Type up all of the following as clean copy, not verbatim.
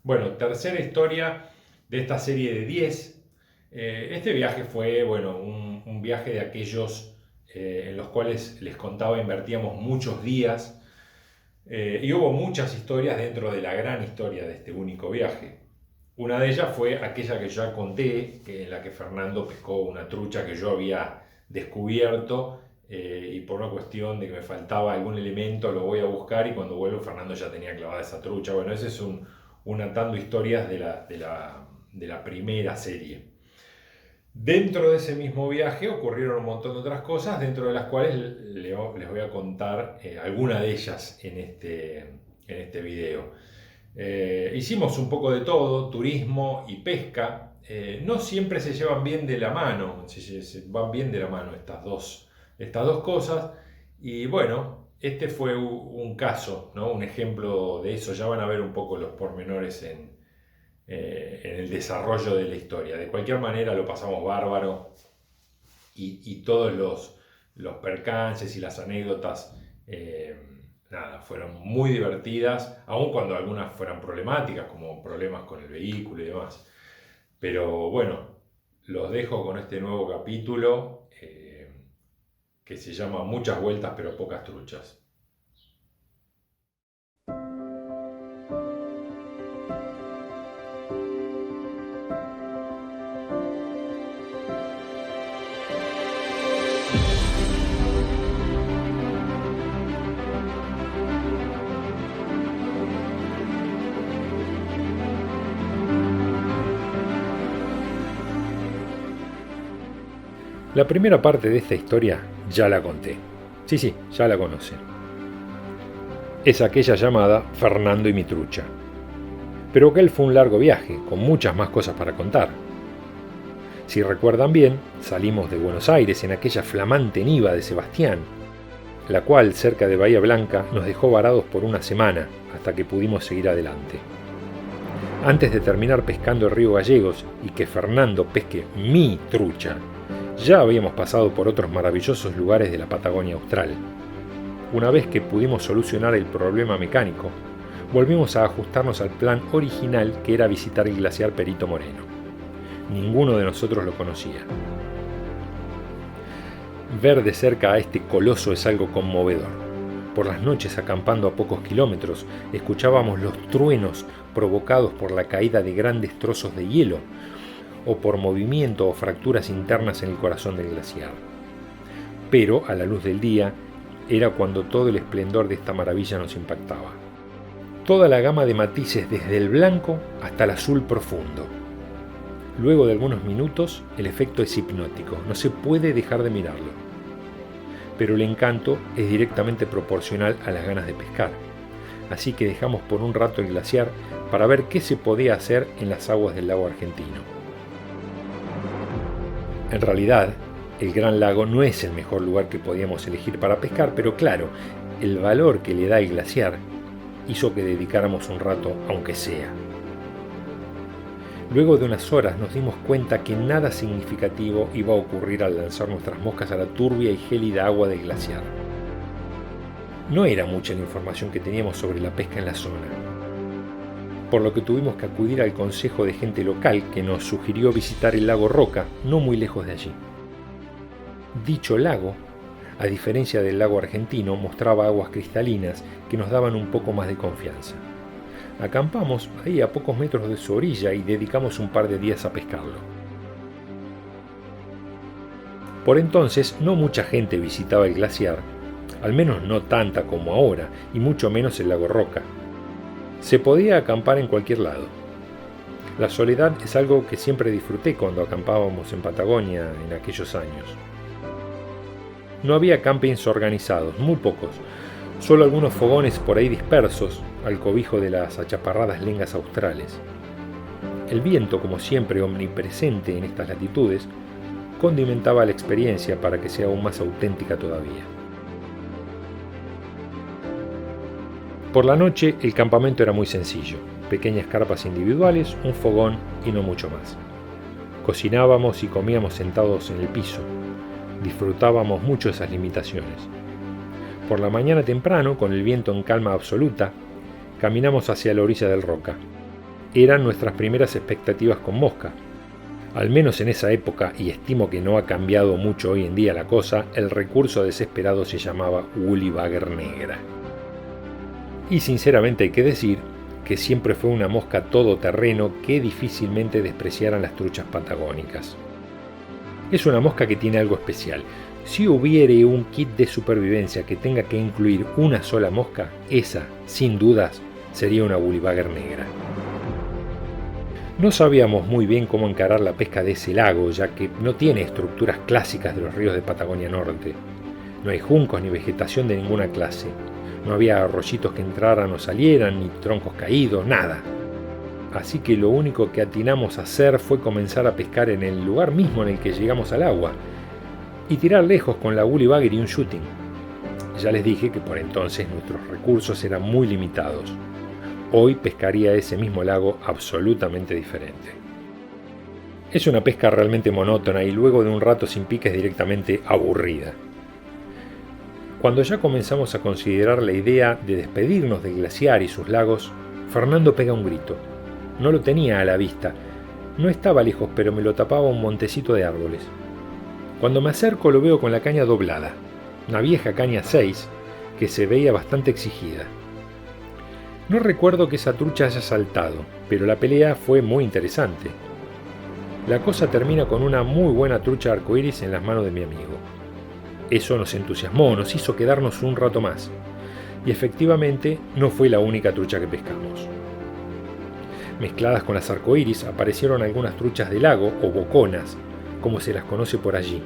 Bueno, tercera historia de esta serie de 10. Este viaje fue, bueno, un viaje de aquellos en los cuales les contaba invertíamos muchos días y hubo muchas historias dentro de la gran historia de este único viaje. Una de ellas fue aquella que ya conté, en la que Fernando pescó una trucha que yo había descubierto y por una cuestión de que me faltaba algún elemento lo voy a buscar y cuando vuelvo Fernando ya tenía clavada esa trucha. Bueno, ese es un atando historias de la primera serie. Dentro de ese mismo viaje ocurrieron un montón de otras cosas, dentro de las cuales les voy a contar alguna de ellas en este video. Hicimos un poco de todo, turismo y pesca. No siempre se llevan bien de la mano, se van bien de la mano estas dos cosas. Y bueno, este fue un caso, ¿no? Un ejemplo de eso. Ya van a ver un poco los pormenores en el desarrollo de la historia. De cualquier manera lo pasamos bárbaro y todos los percances y las anécdotas, nada, fueron muy divertidas, aun cuando algunas fueran problemáticas, como problemas con el vehículo y demás. Pero bueno, los dejo con este nuevo capítulo que se llama Muchas vueltas pero pocas truchas. La primera parte de esta historia ya la conté. Sí, ya la conocen. Es aquella llamada Fernando y mi trucha. Pero aquel fue un largo viaje, con muchas más cosas para contar. Si recuerdan bien, salimos de Buenos Aires en aquella flamante niva de Sebastián, la cual cerca de Bahía Blanca nos dejó varados por una semana hasta que pudimos seguir adelante. Antes de terminar pescando el río Gallegos y que Fernando pesque mi trucha, ya habíamos pasado por otros maravillosos lugares de la Patagonia Austral. Una vez que pudimos solucionar el problema mecánico, volvimos a ajustarnos al plan original que era visitar el glaciar Perito Moreno. Ninguno de nosotros lo conocía. Ver de cerca a este coloso es algo conmovedor. Por las noches, acampando a pocos kilómetros, escuchábamos los truenos provocados por la caída de grandes trozos de hielo o por movimiento o fracturas internas en el corazón del glaciar. Pero, a la luz del día, era cuando todo el esplendor de esta maravilla nos impactaba. Toda la gama de matices desde el blanco hasta el azul profundo. Luego de algunos minutos, el efecto es hipnótico, no se puede dejar de mirarlo. Pero el encanto es directamente proporcional a las ganas de pescar, así que dejamos por un rato el glaciar para ver qué se podía hacer en las aguas del lago argentino. En realidad, el Gran Lago no es el mejor lugar que podíamos elegir para pescar, pero claro, el valor que le da el glaciar hizo que dedicáramos un rato, aunque sea. Luego de unas horas nos dimos cuenta que nada significativo iba a ocurrir al lanzar nuestras moscas a la turbia y gélida agua del glaciar. No era mucha la información que teníamos sobre la pesca en la zona, por lo que tuvimos que acudir al consejo de gente local que nos sugirió visitar el lago Roca, no muy lejos de allí. Dicho lago, a diferencia del lago argentino, mostraba aguas cristalinas que nos daban un poco más de confianza. Acampamos ahí a pocos metros de su orilla y dedicamos un par de días a pescarlo. Por entonces no mucha gente visitaba el glaciar, al menos no tanta como ahora, y mucho menos el lago Roca. Se podía acampar en cualquier lado. La soledad es algo que siempre disfruté cuando acampábamos en Patagonia en aquellos años. No había campings organizados, muy pocos, solo algunos fogones por ahí dispersos al cobijo de las achaparradas lengas australes. El viento, como siempre omnipresente en estas latitudes, condimentaba la experiencia para que sea aún más auténtica todavía. Por la noche el campamento era muy sencillo, pequeñas carpas individuales, un fogón y no mucho más. Cocinábamos y comíamos sentados en el piso. Disfrutábamos mucho esas limitaciones. Por la mañana temprano, con el viento en calma absoluta, caminamos hacia la orilla del Roca. eran nuestras primeras expectativas con mosca. Al menos en esa época, y estimo que no ha cambiado mucho hoy en día la cosa, el recurso desesperado se llamaba woolly bugger negra. Y sinceramente hay que decir que siempre fue una mosca todoterreno que difícilmente despreciaran las truchas patagónicas. Es una mosca que tiene algo especial. Si hubiere un kit de supervivencia que tenga que incluir una sola mosca, esa, sin dudas, sería una woolly bugger negra. No sabíamos muy bien cómo encarar la pesca de ese lago, ya que no tiene estructuras clásicas de los ríos de Patagonia Norte. No hay juncos ni vegetación de ninguna clase. No había arroyitos que entraran o salieran, ni troncos caídos, nada. Así que lo único que atinamos a hacer fue comenzar a pescar en el lugar mismo en el que llegamos al agua y tirar lejos con la woolly bugger y un shooting. Ya les dije que por entonces nuestros recursos eran muy limitados. Hoy pescaría ese mismo lago absolutamente diferente. Es una pesca realmente monótona y luego de un rato sin piques directamente aburrida. Cuando ya comenzamos a considerar la idea de despedirnos del glaciar y sus lagos, Fernando pega un grito. No lo tenía a la vista. No estaba lejos, pero me lo tapaba un montecito de árboles. Cuando me acerco lo veo con la caña doblada, una vieja caña 6 que se veía bastante exigida. No recuerdo que esa trucha haya saltado, pero la pelea fue muy interesante. La cosa termina con una muy buena trucha arcoíris en las manos de mi amigo. Eso nos entusiasmó, nos hizo quedarnos un rato más. Y efectivamente no fue la única trucha que pescamos. Mezcladas con las arcoíris aparecieron algunas truchas de lago o boconas, como se las conoce por allí.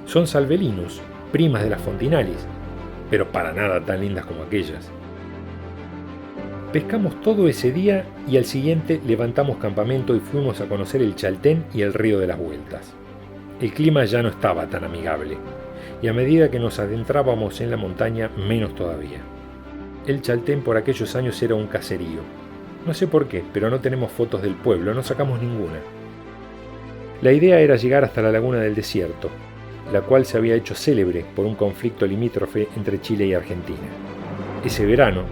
Son salvelinus, primas de las fontinalis, pero para nada tan lindas como aquellas. Pescamos todo ese día y al siguiente levantamos campamento y fuimos a conocer el Chaltén y el Río de las Vueltas. El clima ya no estaba tan amigable, y a medida que nos adentrábamos en la montaña, menos todavía. El Chaltén por aquellos años era un caserío. No sé por qué, pero no tenemos fotos del pueblo, no sacamos ninguna. La idea era llegar hasta la Laguna del Desierto, la cual se había hecho célebre por un conflicto limítrofe entre Chile y Argentina. Ese verano,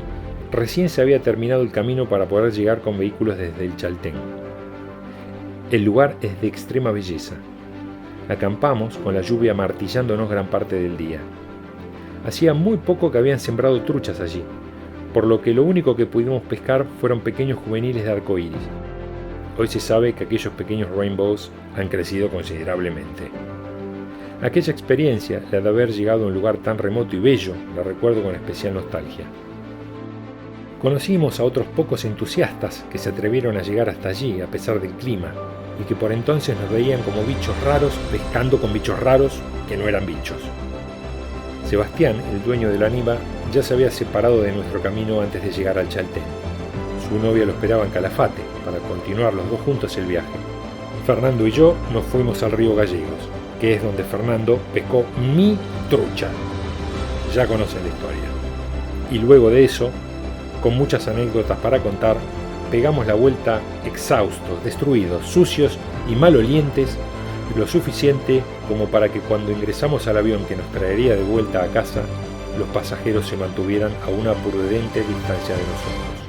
recién se había terminado el camino para poder llegar con vehículos desde el Chaltén. El lugar es de extrema belleza. Acampamos con la lluvia martillándonos gran parte del día. Hacía muy poco que habían sembrado truchas allí, por lo que lo único que pudimos pescar fueron pequeños juveniles de arcoíris. Hoy se sabe que aquellos pequeños rainbows han crecido considerablemente. Aquella experiencia, la de haber llegado a un lugar tan remoto y bello, la recuerdo con especial nostalgia. Conocimos a otros pocos entusiastas que se atrevieron a llegar hasta allí a pesar del clima y que por entonces nos veían como bichos raros pescando con bichos raros que no eran bichos. Sebastián, el dueño de la Niva, ya se había separado de nuestro camino antes de llegar al Chaltén. Su novia lo esperaba en Calafate para continuar los dos juntos el viaje. Fernando y yo nos fuimos al río Gallegos, que es donde Fernando pescó mi trucha. Ya conocen la historia. Y luego de eso, con muchas anécdotas para contar, pegamos la vuelta exhaustos, destruidos, sucios y malolientes, lo suficiente como para que cuando ingresamos al avión que nos traería de vuelta a casa, los pasajeros se mantuvieran a una prudente distancia de nosotros.